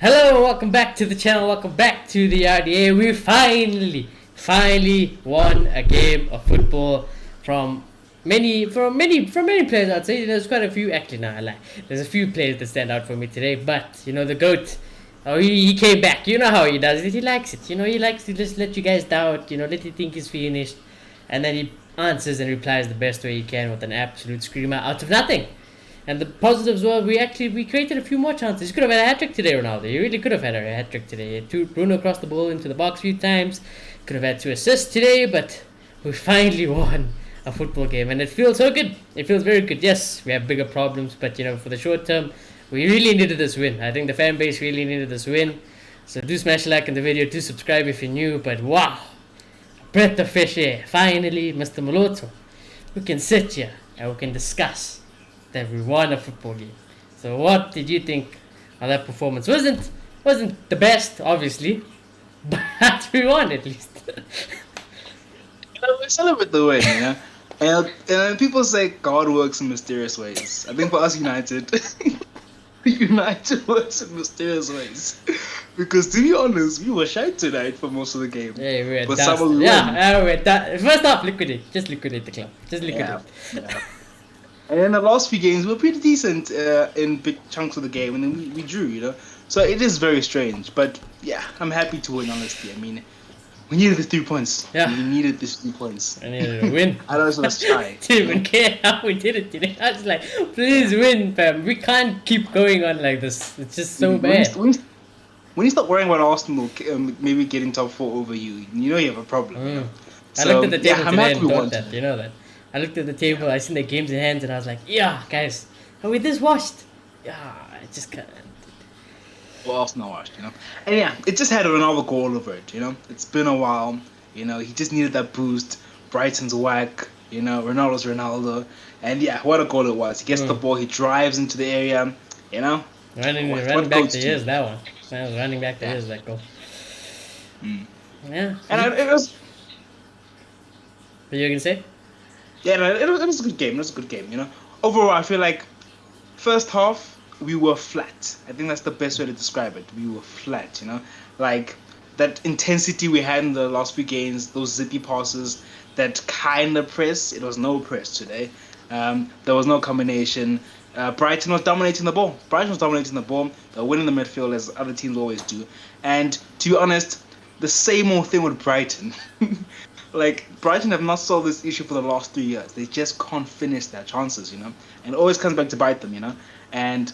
Hello, welcome back to the channel, welcome back to the RDA. We finally won a game of football from many players. I'd say there's quite a few. Actually, no, I lie. There's a few players that stand out for me today. But the goat. Oh, he came back. You know how he does it. He likes it. He likes to just let you guys doubt. Let you think he's finished, and then he answers and replies the best way he can with an absolute screamer out of nothing. And the positives were we created a few more chances. You could have had a hat trick today, Ronaldo. You really could have had a hat trick today. Bruno crossed the ball into the box a few times. Could have had 2 assists today, but we finally won a football game, and it feels so good. It feels very good. Yes, we have bigger problems, but for the short term, we really needed this win. I think the fan base really needed this win. So do smash a like in the video, do subscribe if you're new. But wow, breath of fresh air. Finally, Mr. Moloto, we can sit here and we can discuss that we won a football game. So what did you think of that performance? Wasn't the best, obviously, but we won at least. We celebrate the win, and people say God works in mysterious ways. I think for us United, United works in mysterious ways. Because to be honest, we were shy tonight for most of the game. Yeah, we were but dust. we First off, liquidate. Just liquidate the club. Just liquidate. Yeah. And in the last few games, we were pretty decent in big chunks of the game, and then we drew, So it is very strange, but yeah, I'm happy to win, honestly. I mean, we needed the 3 points. Yeah. We needed this 3 points. I needed a win. I was going to try. Didn't even care how we did it today. I was like, please win, fam. We can't keep going on like this. It's just so bad. When you start worrying about Arsenal maybe getting top 4 over you, you have a problem. I looked at the table today and thought that, that. I looked at the table, I seen the games in hand, and I was like, yeah, guys, are we this washed? Yeah, I just can't. Well, Arsenal washed, And yeah, it just had a Ronaldo goal all over it, It's been a while, he just needed that boost. Brighton's whack, Ronaldo's Ronaldo. And yeah, what a goal it was. He gets the ball, he drives into the area, Running back the years, that one. That was running back the years, that goal. Yeah. And it was... What you going to say? Yeah, no, it was a good game. It was a good game, Overall, I feel like first half, we were flat. I think that's the best way to describe it. We were flat, Like, that intensity we had in the last few games, those zippy passes, that kind of press, it was no press today. There was no combination. Brighton was dominating the ball. They're winning the midfield as other teams always do. And to be honest, the same old thing with Brighton. Like, Brighton have not solved this issue for the last 3 years. They just can't finish their chances, And it always comes back to bite them, And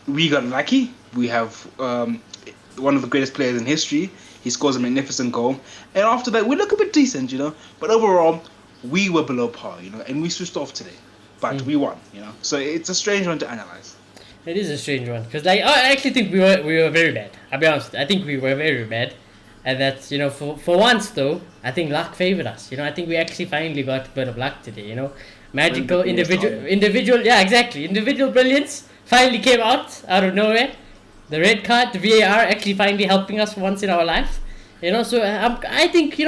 we got lucky. We have one of the greatest players in history. He scores a magnificent goal. And after that, we look a bit decent, But overall, we were below par, And we switched off today. But we won, So it's a strange one to analyze. It is a strange one. Because, I actually think we were very bad. I'll be honest. I think we were very bad. And that's, for once, though, I think luck favored us. I think we actually finally got a bit of luck today, Magical individual, yeah, exactly. Individual brilliance finally came out of nowhere. The red card, the VAR actually finally helping us once in our lives. So I think, we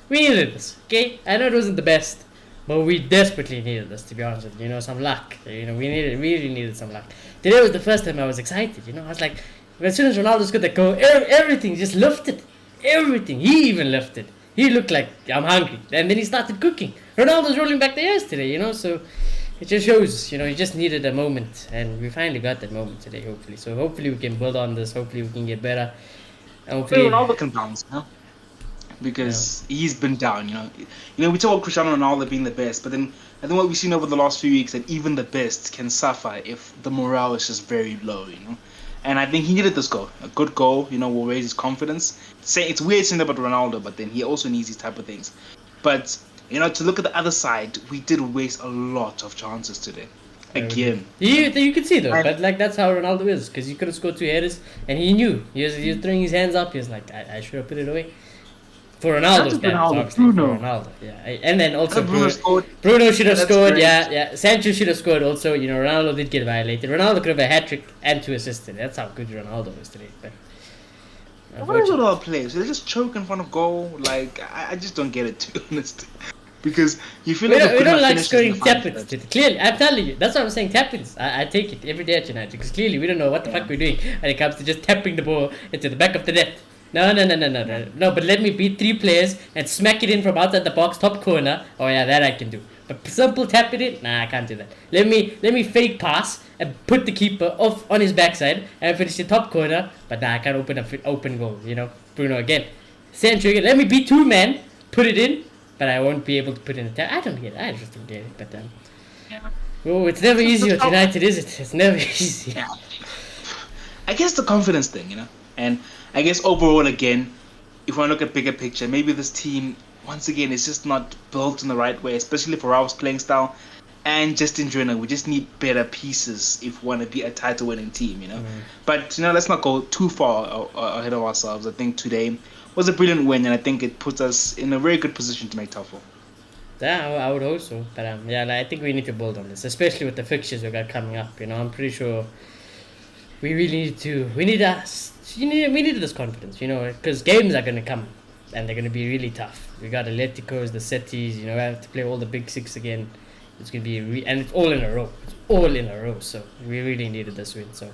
needed this, okay? I know it wasn't the best, but we desperately needed this, to be honest with you. Some luck. We really needed some luck. Today was the first time I was excited, I was like, as soon as Ronaldo scored the goal, everything just lifted. Everything. He even lifted. He looked like, I'm hungry. And then he started cooking. Ronaldo's rolling back the years today, So it just shows, he just needed a moment. And we finally got that moment today, hopefully. So hopefully we can build on this. Hopefully we can get better. And hopefully Ronaldo can bounce, Because he's been down, we talk about Cristiano Ronaldo being the best, but then I think what we've seen over the last few weeks that even the best can suffer if the morale is just very low, And I think he needed this goal. A good goal, will raise his confidence. It's weird saying that about Ronaldo, but then he also needs these type of things. But, to look at the other side, we did waste a lot of chances today. Again. You could see, though. But, that's how Ronaldo is. Because he could have scored 2 headers, and he knew. He was throwing his hands up. He was like, I should have put it away. For Ronaldo's standards, Bruno. For Ronaldo, yeah. And then also Bruno should have scored, yeah. Sancho should have scored also. Ronaldo did get violated. Ronaldo could have a hat-trick and 2 assists. That's how good Ronaldo is today. But what is with all players? They just choke in front of goal. Like, I just don't get it, to be honest. because you feel We like don't, a we good don't enough like finish scoring is the final tap-ins. third. Clearly, I'm telling you. That's what I'm saying. Tap-ins. I take it every day at United because clearly we don't know what the fuck we're doing when it comes to just tapping the ball into the back of the net. No, no, no, no, no, no. No, but let me beat 3 players and smack it in from outside the box, top corner. Oh yeah, that I can do. But simple tap it in? Nah, I can't do that. Let me fake pass and put the keeper off on his backside and finish the top corner. But nah, I can't open a open goal. Bruno again. Century again. Let me beat 2 men, put it in, but I won't be able to put in a tap. I don't get it. I just don't get it. But Yeah. oh, it's never Just, easy just with how, United, is it? It's never easy. yeah. I guess the confidence thing, and I guess overall, again, if I look at bigger picture, maybe this team once again is just not built in the right way, especially for our playing style. And just in general, we just need better pieces if we want to be a title-winning team. But let's not go too far ahead of ourselves. I think today was a brilliant win, and I think it puts us in a very good position to make top four. Yeah, I would hope so. But yeah, I think we need to build on this, especially with the fixtures we got coming up. I'm pretty sure we really need to. We need us. We need this confidence. Because games are gonna come, and they're gonna be really tough. We got Atleticos, the cities. We have to play all the big six again. It's gonna be and it's all in a row. It's all in a row. So we really needed this win. So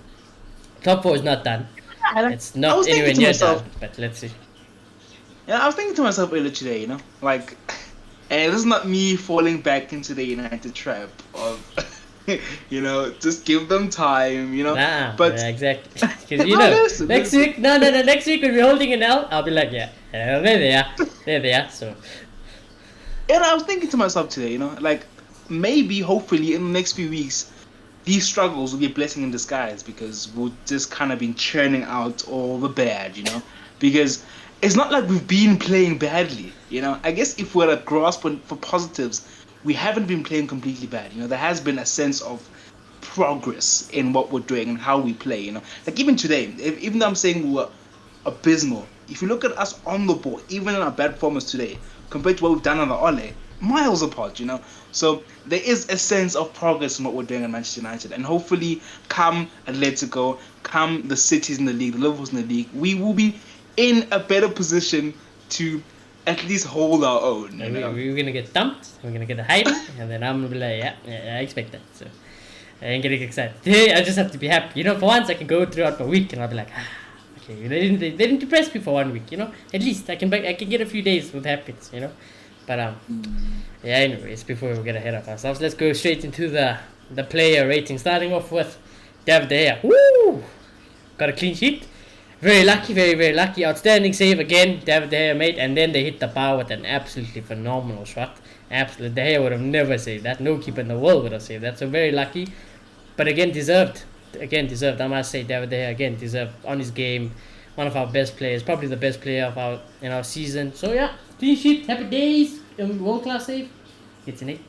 top four is not done. It's I not was anywhere thinking to near myself, done. But let's see. I was thinking to myself earlier today, like, and this is not me falling back into the United trap of, just give them time, Nah, but yeah, exactly. Because no, listen, next listen. week, no, next week when we're holding it now, I'll be like, yeah, there they are, there they are. So And I was thinking to myself today, like maybe, hopefully, in the next few weeks, these struggles will be a blessing in disguise because we've just kind of been churning out all the bad. Because it's not like we've been playing badly. I guess if we're at grasp for positives, we haven't been playing completely bad. There has been a sense of progress in what we're doing and how we play. Like even today, even though I'm saying we were abysmal, if you look at us on the ball, even in our bad performance today, compared to what we've done on the Ole, miles apart. So there is a sense of progress in what we're doing at Manchester United, and hopefully, come Atletico, come the cities in the league, the Liverpool's in the league, we will be in a better position to at least hold our own. we're gonna get dumped, we're gonna get a hiding, and then I'm gonna be like, yeah, I expect that. So I ain't getting excited. Today I just have to be happy. For once I can go throughout my week and I'll be like, okay, they didn't depress me for 1 week. At least I can get a few days with happiness. But yeah. Anyways, before we get ahead of ourselves, let's go straight into the player rating. Starting off with David De Gea. Woo! Got a clean sheet. Very lucky, very very lucky. Outstanding save again. David De Gea made, and then they hit the bar with an absolutely phenomenal shot. Absolutely, De Gea would have never saved that. No keeper in the world would have saved that. So very lucky, but again deserved. Again deserved. I must say, David De Gea again deserved on his game. One of our best players, probably the best player of our season. So yeah, clean sheet, happy days, world class save. It's an 8.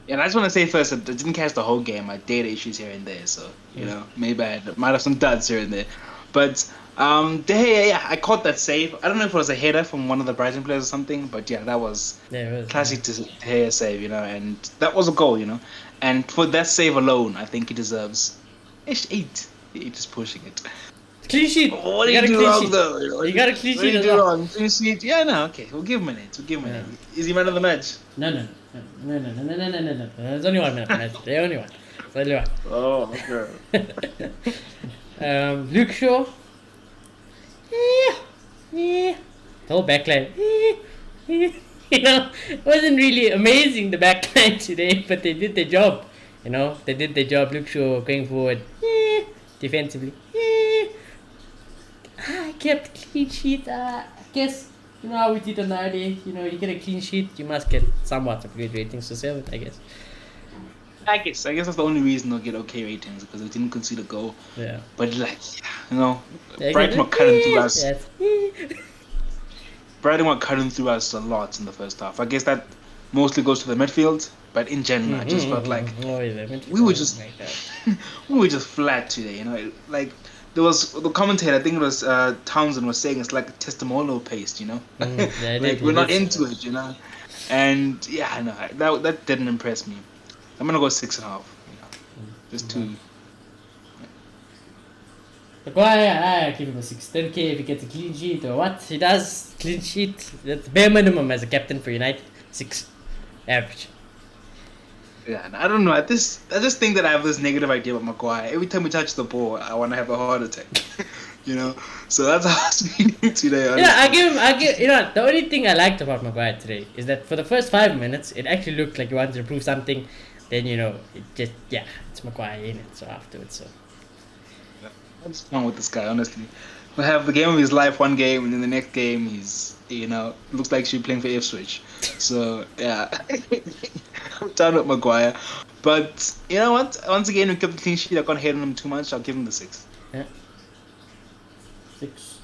And I just want to say first that I didn't catch the whole game. I had data issues here and there, so maybe might have some duds here and there. But De Gea, yeah, I caught that save. I don't know if it was a header from one of the Brighton players or something, but yeah, that was classic De Gea save, and that was a goal, And for that save alone, I think he deserves 8. You're just pushing it. Clean sheet. What do you do wrong though? You got a clean sheet. What do you do wrong? Clean sheet? Yeah, no, okay. We'll give him an 8. Is he man of the match? No. There's only one man of the match. The only one. There's only one. Oh, okay. Luke Shaw. Yeah. The whole backline. It wasn't really amazing, the backline today, but they did their job. They did their job. Luke Shaw going forward. Defensively. I kept clean sheet. I guess how we did on the day. You get a clean sheet, you must get somewhat of good ratings to 7, I guess. I guess that's the only reason they'll get okay ratings, because they didn't concede a goal. Yeah. But Brighton were cutting through us. Yes. Brighton were cutting through us a lot in the first half. I guess that mostly goes to the midfield, but in general, I just felt like we were just flat today. Like there was the commentator, I think it was Townsend, was saying it's like a testimonial paste. Like we're not into it. And yeah, no, that didn't impress me. I'm gonna go 6.5. Just too. Maguire, I give him a 6. Don't care if he gets a clean sheet or what. He does clean sheet. That's bare minimum as a captain for United. 6. Average. Yeah, and I don't know. I just think that I have this negative idea about Maguire. Every time we touch the ball, I want to have a heart attack. So that's how I was feeling today. Honestly. Yeah, I give. The only thing I liked about Maguire today is that for the first 5 minutes, it actually looked like he wanted to prove something. Then it just it's Maguire in it. So afterwards, so. I'm just fun with this guy, honestly. We'll have the game of his life one game, and then the next game he's, looks like she's playing for Ipswich. So, yeah. I'm done with Maguire. But, you know what? Once again, we kept the clean sheet. I can't hate on him too much. I'll give him the 6. Yeah. 6.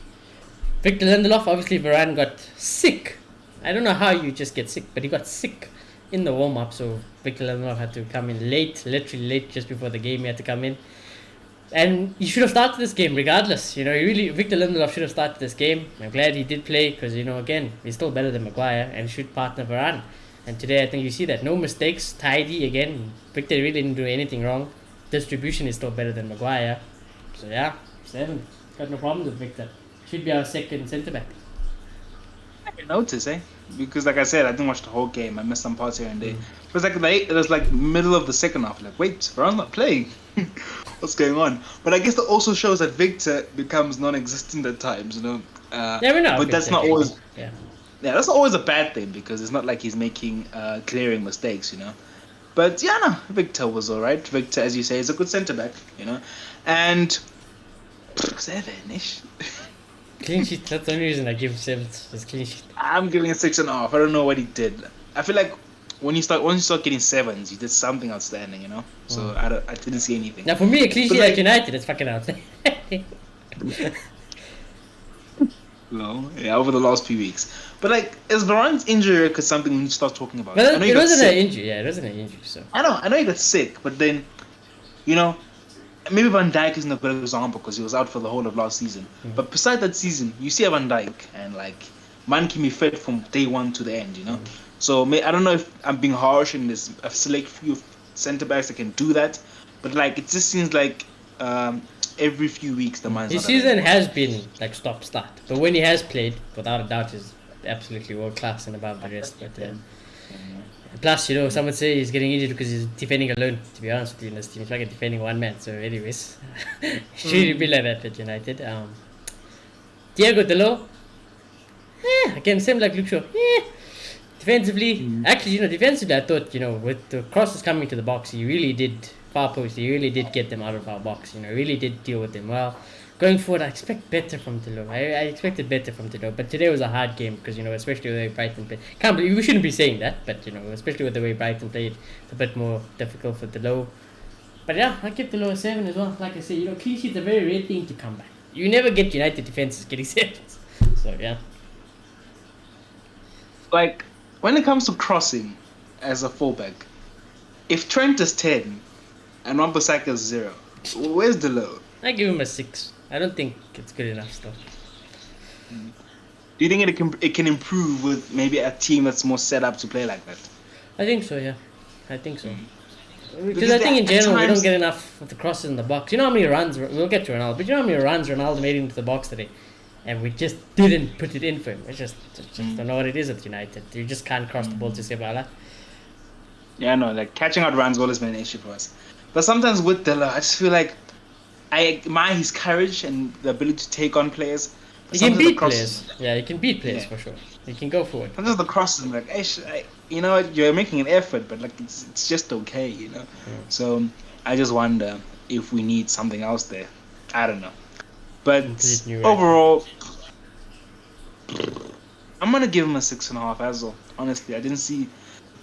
Victor Lindelof, obviously Varane got sick. I don't know how you just get sick, but he got sick in the warm-up. So, Victor Lindelof had to come in late, literally late, just before the game he had to come in. And he should have started this game regardless. Victor Lindelof should have started this game. I'm glad he did play because, again, he's still better than Maguire and should partner Varane. And today I think you see that. No mistakes, tidy again. Victor really didn't do anything wrong. Distribution is still better than Maguire. So yeah, 7. Got no problems with Victor. Should be our second centre-back. I can notice, because like I said, I didn't watch the whole game. I missed some parts here and there. It was like middle of the second half. Like, wait, Varane's not playing. What's going on? But I guess that also shows that Victor becomes non-existent at times. We know. But that's not always. Yeah, that's not always a bad thing because it's not like he's making clearing mistakes. But yeah, no, Victor was alright. Victor, as you say, is a good centre back. And 7-ish. Clean sheet. That's the only reason I give 7. Is clean sheet. I'm giving a 6.5. I don't know what he did. I feel like once you start getting 7s, you did something outstanding. So I didn't see anything. Now for me, a clean sheet at United is fucking outstanding. No, over the last few weeks. But is Varane's injury record something we need to start talking about? But it wasn't an injury. Yeah, it wasn't an injury. So I know he got sick, but then, maybe Van Dijk isn't a good example because he was out for the whole of last season. Mm-hmm. But besides that season, you see a Van Dijk and man can be fit from day one to the end. Mm-hmm. So I don't know if I'm being harsh and there's a select few centre backs that can do that, but it just seems like every few weeks the man's. His season has been stop-start, but when he has played, without a doubt, is absolutely world class and above the rest. But plus, some would say he's getting injured because he's defending alone. To be honest with you, in this team, it's like defending one man. So, anyways, should be like that at United. Diego Dalot, again, same like Luke Shaw. Defensively, actually, defensively, I thought, with the crosses coming to the box, he really did far post. He really did get them out of our box. Really did deal with them well. Going forward, I expect better from Dalot. I expected better from Dalot, but today was a hard game because, especially the way Brighton played. We shouldn't be saying that, but, especially with the way Brighton played, it's a bit more difficult for Dalot. But yeah, I give Dalot a 7 as well. Like I said, clean sheets are a very rare thing to come back. You never get United defenses getting 7s. So, yeah. When it comes to crossing as a fullback, if Trent is 10 and Wan-Bissaka is 0, where's Dalot? I give him a 6. I don't think it's good enough still. Do you think it can improve with maybe a team that's more set up to play like that? I think so, yeah. I think so. Because I think in general we don't get enough of the crosses in the box. You know how many runs, we'll get to Ronaldo, but you know how many runs Ronaldo made into the box today? And we just didn't put it in for him. It's just don't know what it is at United. You just can't cross the ball to Sebala. Yeah, no, catching out runs always been an issue for us. But sometimes with Dalot, I just feel like I admire his courage and the ability to take on players. He can beat players. Yeah, he can beat players for sure. He can go forward. Sometimes the crosses, I'm like, you know what, you're making an effort, but it's just okay, Yeah. So I just wonder if we need something else there. I don't know. But overall, I'm gonna give him a 6.5 as well. Honestly, I didn't see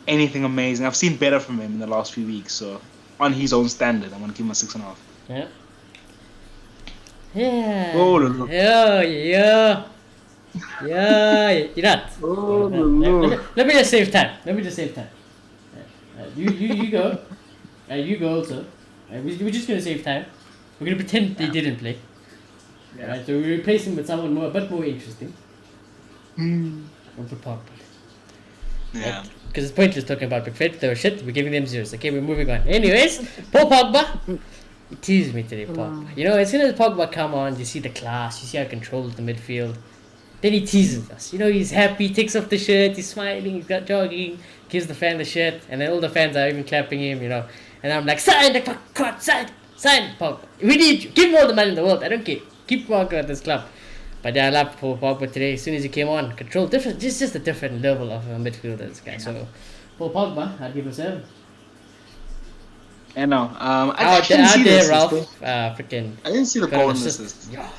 anything amazing. I've seen better from him in the last few weeks, so on his own standard, I'm gonna give him a 6.5. Yeah. Yeah. Oh, no. Yeah. You're not. Oh, no. Let me just save time. You go. You go also. We're just gonna save time. We're gonna pretend they didn't play. Yeah. Right, so we replace him with someone a bit more interesting. We'll put Pogba. Yeah. Right? Because it's pointless talking about Pickford. They were shit. We're giving them 0s. Okay, we're moving on. Anyways, Paul Pogba. He teased me today, Pogba. You know, as soon as Pogba come on, you see the class, you see how he controls the midfield. Then he teases us. You know, he's happy, takes off the shirt, he's smiling, he's got jogging, gives the fan the shirt, and then all the fans are even clapping him, you know. And I'm like, sign the fuck, sign, Pogba. We need you. Give him all the money in the world. I don't care. Keep Pogba at this club. But yeah, I love Pogba today. As soon as he came on, control different, just a different level of a midfielder, this guy. So for Pogba, I'd give him 7. I know. I didn't see this, Ralph. Freaking. I didn't see the goal and assist. Yeah,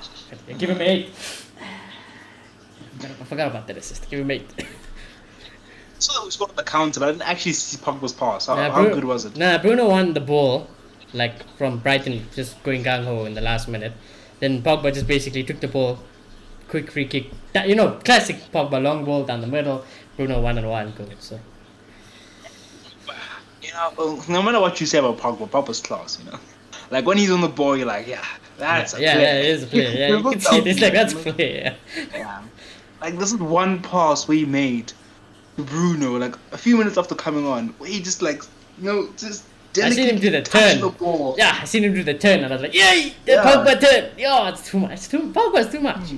give him 8. I forgot about that assist. Give him 8. So that we scored on the counter, but I didn't actually see Pogba's pass. How good was it? Nah, Bruno won the ball, like from Brighton, just going gung ho in the last minute. Then Pogba just basically took the ball, quick free kick. You know, classic Pogba, long ball down the middle. Bruno 1-on-1 goal. So. You know, no matter what you say about Pogba, Pogba's class. You know, like when he's on the ball, you're like, yeah, that's a player. Yeah, it is a player. Yeah, you can see it. It's like that's a player. Yeah. Like this is one pass we made to Bruno, like a few minutes after coming on, where he just like, you know, just I seen him do the turn. The ball. Yeah, I seen him do the turn, and I was like, yay, the Pogba turn. Yo, it's too much. Pogba's too much.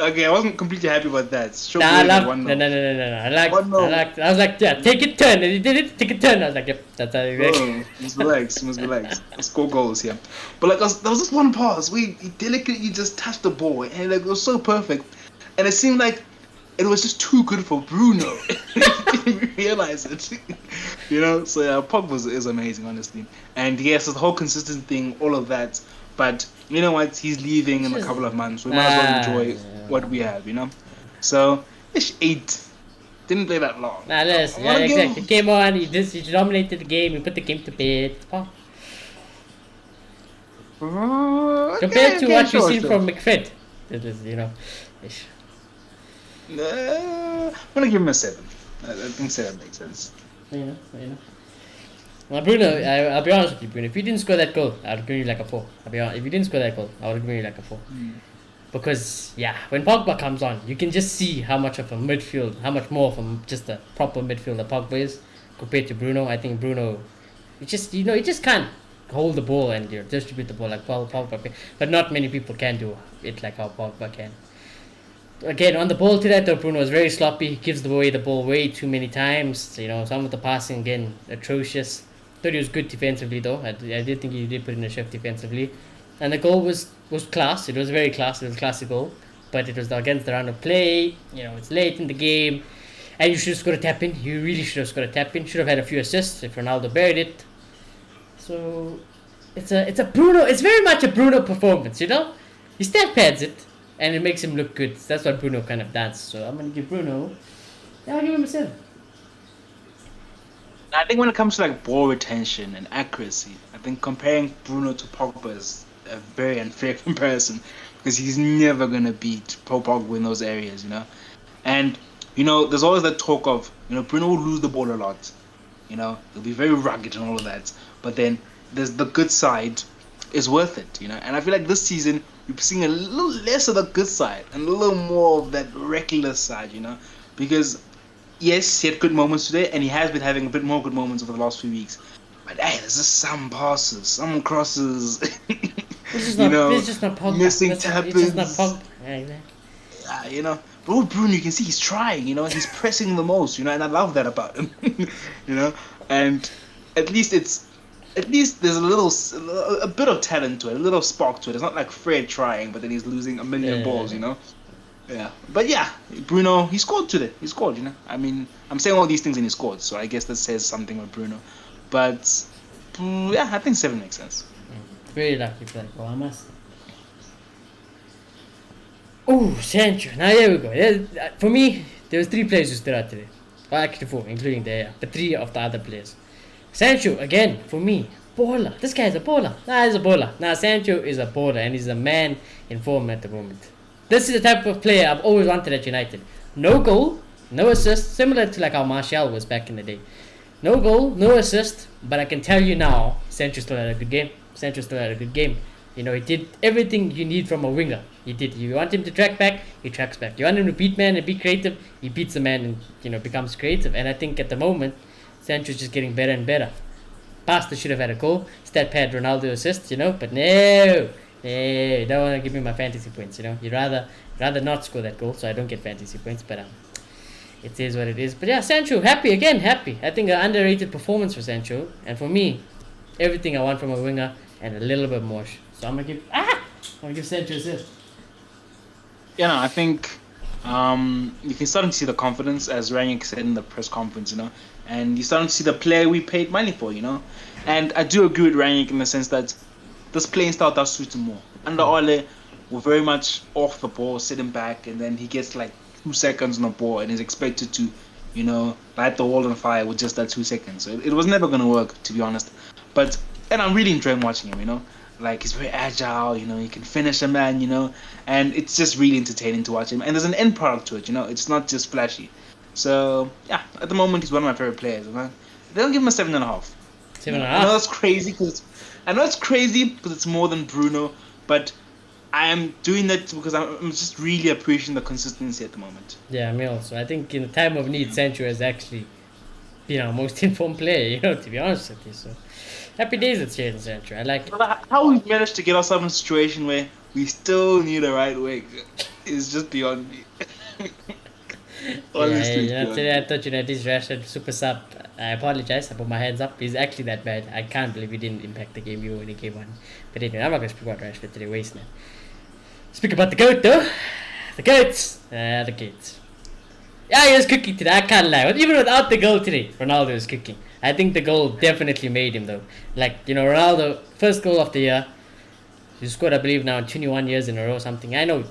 Okay, I wasn't completely happy about that. No. I was like, yeah, take it, turn, and he did it. Take a turn. I was like, yep, that's how you must relax. Let's score goals here. But like, there was this one pass where he delicately just touched the ball, and like it was so perfect, and it seemed like it was just too good for Bruno. He didn't realize it. You know, so yeah, Pogba is amazing, honestly. And yes, the whole consistent thing, all of that. But you know what? He's leaving in a couple of months. We might as well enjoy what we have, you know. So, 8. Didn't play that long. Nah, listen. Yeah, exactly. He came on. He dominated the game. He put the game to bed. Compared to what we've seen from McFred, it is, you know. I'm gonna give him a 7. I think 7 makes sense. You know. Well, Bruno, I'll be honest with you, Bruno. If you didn't score that goal, I'd give you like a 4. I'll be honest. If you didn't score that goal, I would give you like a 4. Because yeah, when Pogba comes on, you can just see how much of a midfield, how much more from just a proper midfielder Pogba is compared to Bruno. I think Bruno, you just can't hold the ball and distribute the ball like Pogba. But not many people can do it like how Pogba can. Again, on the ball today, though, Bruno is very sloppy. He gives away the ball way too many times. You know, some of the passing, again, atrocious. Thought he was good defensively, though. I did think he did put in a shift defensively. And the goal was class. It was very class. It was a classic goal. But it was against the round of play. You know, it's late in the game. And you should have scored a tap in. You really should have scored a tap in. Should have had a few assists if Ronaldo buried it. So, it's a Bruno. It's very much a Bruno performance, you know? He stat pads it. And it makes him look good. That's what Bruno kind of does. So I'm going to give Bruno... Yeah, I'll give him a 7. I think when it comes to like ball retention and accuracy, I think comparing Bruno to Pogba is a very unfair comparison. Because he's never going to beat Pogba in those areas, you know? And, you know, there's always that talk of, you know, Bruno will lose the ball a lot. You know, he'll be very rugged and all of that. But then there's the good side is worth it, you know? And I feel like this season... we're seeing a little less of the good side and a little more of that reckless side, you know? Because, yes, he had good moments today, and he has been having a bit more good moments over the last few weeks. But, hey, there's just some passes, some crosses, it's just not Pogba. Missing tap-ins. It's just not Pogba. Yeah, exactly. Yeah, you know? But with Bruno, you can see he's trying, you know? He's pressing the most, you know? And I love that about him, you know? And at least there's a bit of talent to it, a little spark to it. It's not like Fred trying, but then he's losing a million balls, you know? Yeah. But yeah, Bruno, he scored today. He scored, you know? I mean, I'm saying all these things and he scored, so I guess that says something with Bruno. But, yeah, I think 7 makes sense. Very lucky for that goal, I must. Oh, Sancho. Now, there we go. For me, there was 3 players who stood out today. Well, actually 4, including the 3 of the other players. Sancho, again, for me, baller. This guy is a baller. He's a baller. Sancho is a baller and he's a man in form at the moment. This is the type of player I've always wanted at United. No goal, no assist, similar to like how Martial was back in the day. No goal, no assist, but I can tell you now, Sancho still had a good game. You know, he did everything you need from a winger. He did. You want him to track back, he tracks back. You want him to beat man and be creative, he beats the man and, you know, becomes creative. And I think at the moment, Sancho's just getting better and better. Bastard should have had a goal. Stat pad Ronaldo assist, you know, but no, you don't want to give me my fantasy points, you know. You'd rather not score that goal, so I don't get fantasy points. But it is what it is. But yeah, Sancho, happy. I think an underrated performance for Sancho, and for me, everything I want from a winger and a little bit more. So I'm gonna give Sancho assist. Yeah, no, I think you can start to see the confidence, as Rangnick said in the press conference, you know, and you're starting to see the player we paid money for, you know. And I do agree with Rangnick in the sense that this playing style does suit him more. Under Ole, we're very much off the ball, sitting back, and then he gets like 2 seconds on the ball and is expected to, you know, light the world on fire with just that 2 seconds. So it was never going to work, to be honest. And I'm really enjoying watching him, you know. Like, he's very agile, you know, he can finish a man, you know, and it's just really entertaining to watch him. And there's an end product to it, you know, it's not just flashy. So, yeah, at the moment, he's one of my favorite players, man. They don't give him a 7.5. 7.5? I know that's crazy because it's more than Bruno, but I am doing that because I'm just really appreciating the consistency at the moment. Yeah, me also. I think in the time of need, Sancho has actually been our most informed player, you know, to be honest with you. So, happy days at Jadon Sancho. I like it. How we've managed to get ourselves in a situation where we still need a right wing is just beyond me. Honestly, today I thought, this Rashford super sub. I apologize. I put my hands up. He's actually that bad. I can't believe he didn't impact the game when he came on. But anyway, I'm not going to speak about Rashford today. Waste now. Speak about the GOAT though. The GOAT. The GOAT. Yeah, he was cooking today. I can't lie. Even without the goal today, Ronaldo was cooking. I think the goal definitely made him though. Like, Ronaldo, first goal of the year. He scored, I believe, now 21 years in a row or something. I know,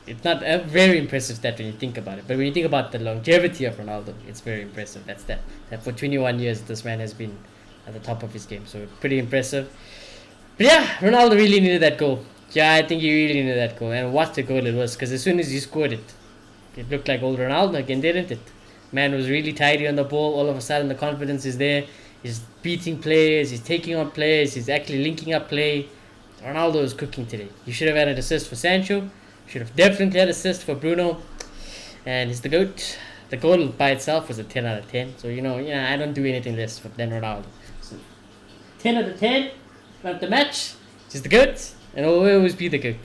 it's not a very impressive stat when you think about it. But when you think about the longevity of Ronaldo, it's very impressive. That for 21 years, this man has been at the top of his game. So, pretty impressive. But yeah, Ronaldo really needed that goal. Yeah, I think he really needed that goal. And what a goal it was. Because as soon as he scored it, it looked like old Ronaldo again, didn't it? Man was really tidy on the ball. All of a sudden, the confidence is there. He's beating players. He's taking on players. He's actually linking up play. Ronaldo is cooking today. You should have had an assist for Sancho. Should have definitely had an assist for Bruno. And he's the GOAT. The goal by itself was a 10 out of 10. So, I don't do anything less than Ronaldo. So, 10 out of 10. Not the match. He's the GOAT. And will always be the GOAT.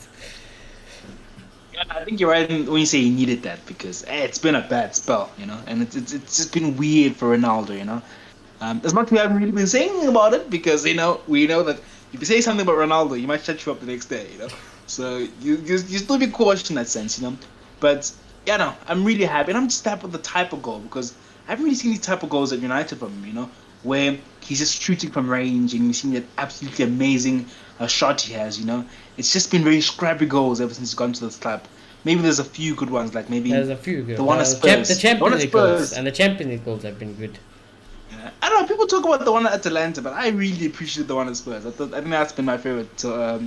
Yeah, I think you're right when you say he needed that because it's been a bad spell, and it's just been weird for Ronaldo, As much as we haven't really been saying about it because, we know that if you say something about Ronaldo, he might shut you up the next day, So you still be cautious in that sense, But, I'm really happy. And I'm just happy with the type of goal because I haven't really seen these type of goals at United from him, where he's just shooting from range and you've seen that absolutely amazing shot he has, It's just been very scrappy goals ever since he's gone to this club. Maybe there's a few good ones, like maybe there's a few good. The one at Spurs. The Champions League goals and the Champions League goals have been good. Yeah. I don't know. People talk about the one at Atalanta, but I really appreciate the one at Spurs. I think that's been my favorite to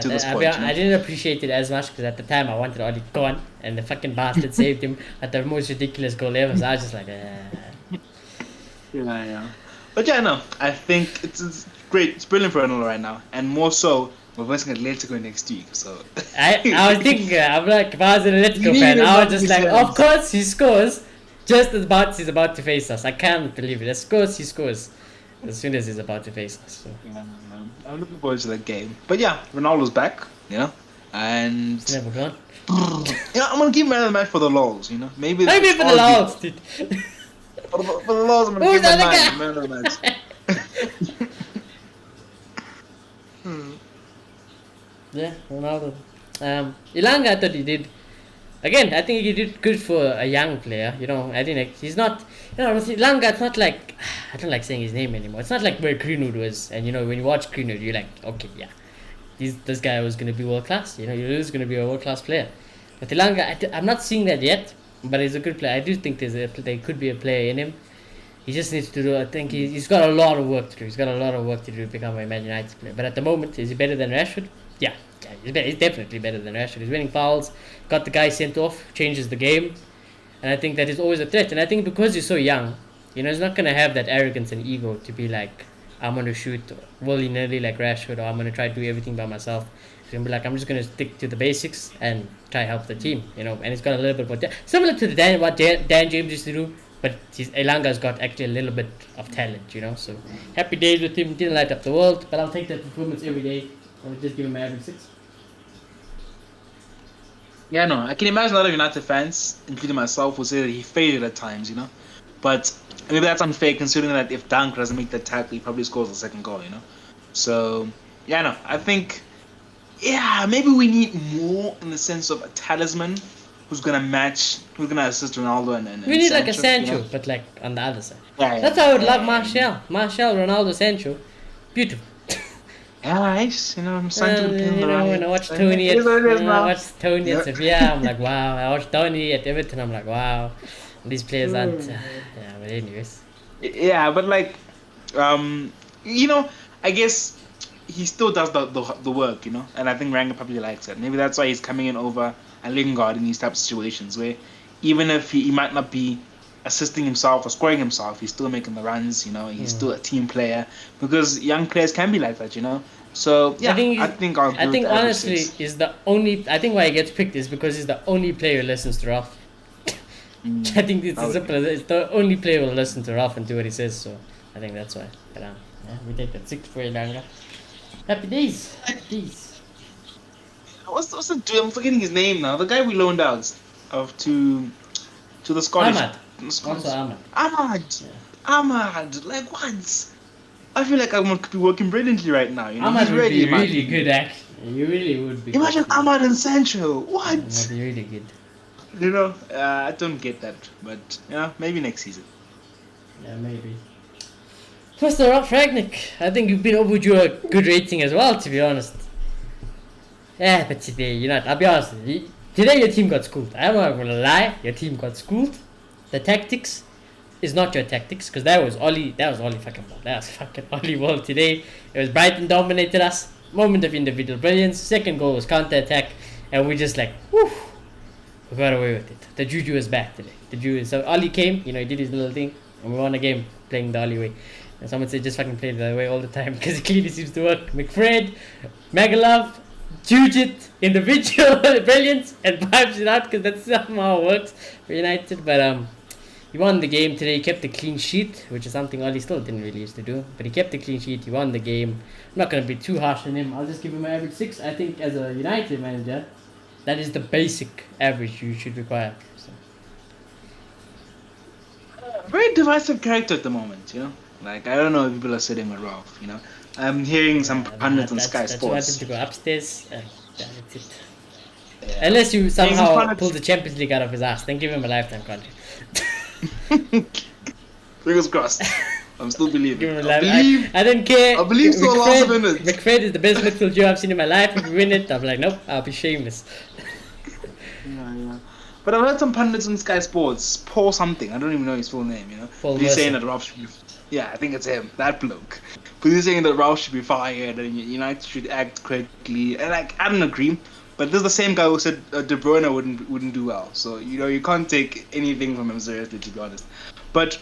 this point. I didn't appreciate it as much because at the time I wanted Oli gone, and the fucking bastard saved him at the most ridiculous goal ever. So I was just like, Yeah. But I think it's great. It's brilliant for Ronaldo right now, and more so. We're versing Atletico next week, so... I was thinking, I'm like, if I was an Atletico fan, I was just like, of course he scores just as he's about to face us. I can't believe it. Of course he scores as soon as he's about to face us. So. Yeah, I'm looking forward to that game. But yeah, Ronaldo's back, and... It's never gone. I'm going to give man of the match for the lols, Maybe for the lols, dude. For the lols, I'm going to give man of the match. Yeah, Ronaldo. Ilanga, I thought he did. Again, I think he did good for a young player. I think he's not. Ilanga, it's not like I don't like saying his name anymore. It's not like where Greenwood was. And when you watch Greenwood, you're like, okay, yeah, this guy was gonna be world class. He was gonna be a world class player. But Ilanga, I'm not seeing that yet. But he's a good player. I do think there could be a player in him. He just needs to do. I think he's got a lot of work to do. He's got a lot of work to do to become a Man United player. But at the moment, is he better than Rashford? Yeah, he's definitely better than Rashford. He's winning fouls, got the guy sent off, changes the game, and I think that is always a threat. And I think because he's so young, he's not gonna have that arrogance and ego to be like, I'm gonna shoot willy-nilly like Rashford, or I'm gonna try to do everything by myself. He's gonna be like, I'm just gonna stick to the basics and try help the team, And he's got a little bit more similar to what Dan James used to do But Elanga's got actually a little bit of talent, you know. So happy days with him. Didn't light up the world, but I'll take that performance every day. I'll just give him an average 6. Yeah, no, I can imagine a lot of United fans, including myself, will say that he failed at times, you know. But maybe that's unfair considering that if Dunk doesn't make that tackle, he probably scores the second goal, you know. So yeah, no, I think maybe we need more in the sense of a talisman who's gonna assist Ronaldo and We need like a Sancho, Sancho, but like on the other side. Yeah, That's how I would love yeah, Martial. Martial, Ronaldo, Sancho. Beautiful. yeah, nice. You know, Sancho would be on the right. When I watch Tony at, now. Sevilla, I'm like, wow. I watch Tony at Everton, I'm like, wow. These players aren't. Yeah, but anyways. Yeah, but like, you know, I guess he still does the work, you know, and I think Ranga probably likes it. Maybe that's why he's coming in over a Lingard in these type of situations where even if he might not be assisting himself or scoring himself, he's still making the runs, you know, he's still a team player because young players can be like that, you know. So yeah, I think honestly is the only. I think why he gets picked is because he's the only player who listens to Ralph. I think it's as simple as it's the only player who will listen to Ralph and do what he says. So I think that's why. But yeah, we take that 6 for Elanga. Happy days. Happy days. What's the dude? I'm forgetting his name now. The guy we loaned out to the Scottish. Ahmad. Also Ahmad. Ahmad. Yeah. Ahmad. Like what? I feel like I could be working brilliantly right now. You know, Ahmad would be really good, actually. You really would be. Imagine good. Ahmad and Sancho. What? Would be really good. You know, I don't get that, but yeah, maybe next season. Yeah, maybe. Mr. Ralph Ragnick, I think you've been overdue a good rating as well, to be honest. Yeah, but today, you know, I'll be honest. Today your team got schooled. I'm not gonna lie, your team got schooled. The tactics is not your tactics, because that was Ollie fucking ball. That was fucking Ollie ball today. It was Brighton dominated us. Moment of individual brilliance. Second goal was counter attack, and we just like, whew, we got away with it. The juju is back today. So Ollie came, you know, he did his little thing, and we won a game playing the Ollie way. And someone said just fucking play the other way all the time because it clearly seems to work. McFred, Magalov, Jujit, individual brilliance, and vibes it out because that's somehow works for United. But he won the game today. He kept the clean sheet, which is something Ollie still didn't really used to do. But he kept the clean sheet. He won the game. I'm not going to be too harsh on him. I'll just give him an average 6. I think as a United manager, that is the basic average you should require. So. Very divisive character at the moment, you know. Like, I don't know if people are sitting with Ralph, you know. I'm hearing some pundits on Sky Sports. You want him to go upstairs? That's it. Yeah. Unless you somehow pull the Champions League out of his ass, then give him a lifetime contract. Fingers crossed. I'm still believing. I don't care. I believe so. Last minute. McFred is the best midfielder I've seen in my life. If we win it, I'm like, nope, I'll be shameless. Yeah. But I've heard some pundits on Sky Sports, Paul something, I don't even know his full name, you know. But he's saying that Ralph should be, yeah, I think it's him, that bloke. But he's saying that Ralph should be fired and United should act correctly. And like, I don't agree. But this is the same guy who said De Bruyne wouldn't do well. So, you know, you can't take anything from him seriously, to be honest. But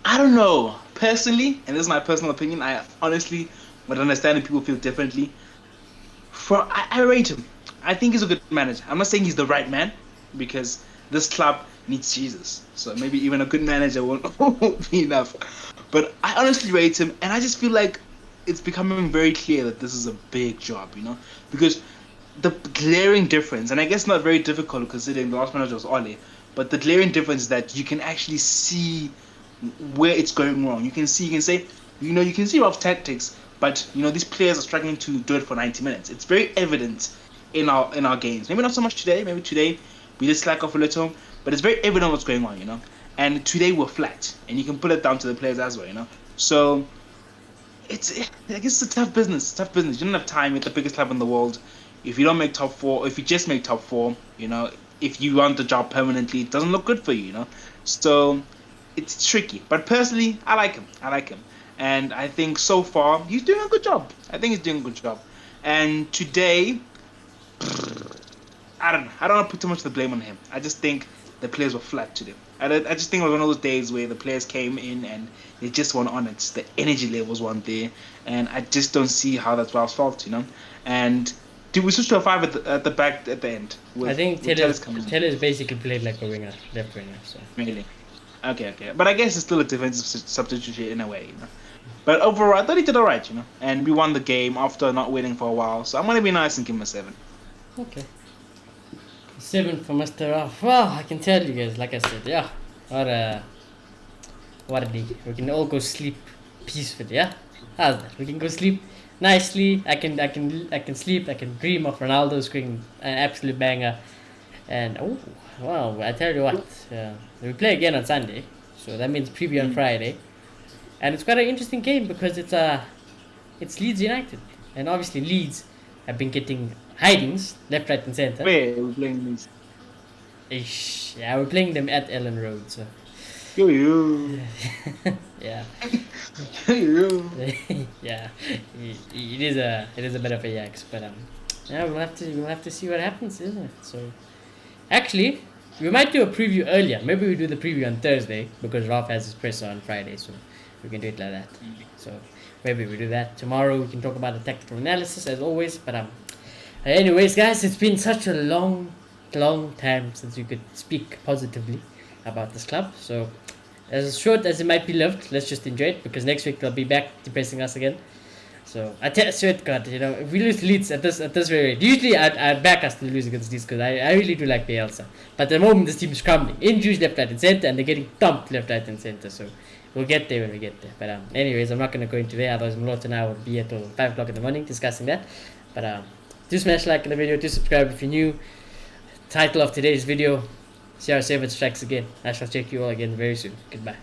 I don't know. Personally, and this is my personal opinion, I honestly would understand if people feel differently. I rate him. I think he's a good manager. I'm not saying he's the right man, because this club needs Jesus. So maybe even a good manager won't be enough. But I honestly rate him, and I just feel like it's becoming very clear that this is a big job, you know? Because the glaring difference, and I guess not very difficult considering the last manager was Ole, but the glaring difference is that you can actually see where it's going wrong. You can say, you know, you can see rough tactics, but, you know, these players are struggling to do it for 90 minutes. It's very evident in our games. Maybe not so much today. Maybe today we just slack off a little, but it's very evident what's going on, you know. And today we're flat, and you can put it down to the players as well, you know. So I guess it's a tough business. You don't have time with the biggest club in the world. If you don't make top 4, if you just make top 4, you know, if you want the job permanently, it doesn't look good for you, you know. So it's tricky. But personally, I like him. And I think so far he's doing a good job. And today, I don't know. I don't want to put too much of the blame on him. I just think the players were flat today. I just think it was one of those days where the players came in and they just weren't on it. The energy levels weren't there, and I just don't see how that's Ralph's fault, you know. And we switched to a 5 at the back at the end? I think Taylor's basically played like a winger, left winger. So really, Okay. But I guess it's still a defensive substitution in a way, you know. But overall, I thought he did alright, you know. And we won the game after not winning for a while. So I'm gonna be nice and give him a 7. Okay. 7 for Mr. Ralph. Well, I can tell you guys, like I said, yeah. What a day. We can all go sleep peacefully, yeah? How's that? We can go sleep nicely. I can sleep. I can dream of Ronaldo scoring an absolute banger. And oh, wow! I tell you what, we play again on Sunday, so that means preview on Friday, and it's quite an interesting game because it's Leeds United, and obviously Leeds have been getting hidings left, right, and centre. Where we're playing Leeds? Yeah, we're playing them at Ellen Road, so Yo. yeah, Yo. yeah, it is a bit of a yaks, but yeah, we'll have to see what happens, isn't it? So. Actually, we might do a preview earlier. Maybe we do the preview on Thursday because Ralph has his presser on Friday, so we can do it like that. So maybe we do that tomorrow. We can talk about the tactical analysis as always. But anyways, guys, it's been such a long time since we could speak positively about this club. So as short as it might be lived, let's just enjoy it because next week they'll be back depressing us again. So I swear to God, you know, if we lose to Leeds at this very rate, usually I'd back us to lose against Leeds because I really do like Bielsa. But at the moment this team is crumbling, injuries left, right, and centre, and they're getting thumped left, right, and centre. So we'll get there when we get there. But anyways, I'm not gonna go into there. Otherwise, Mlot and I will be here till 5 o'clock in the morning discussing that. But do smash like in the video, do subscribe if you're new. Title of today's video: CR7 strikes again. I shall check you all again very soon. Goodbye.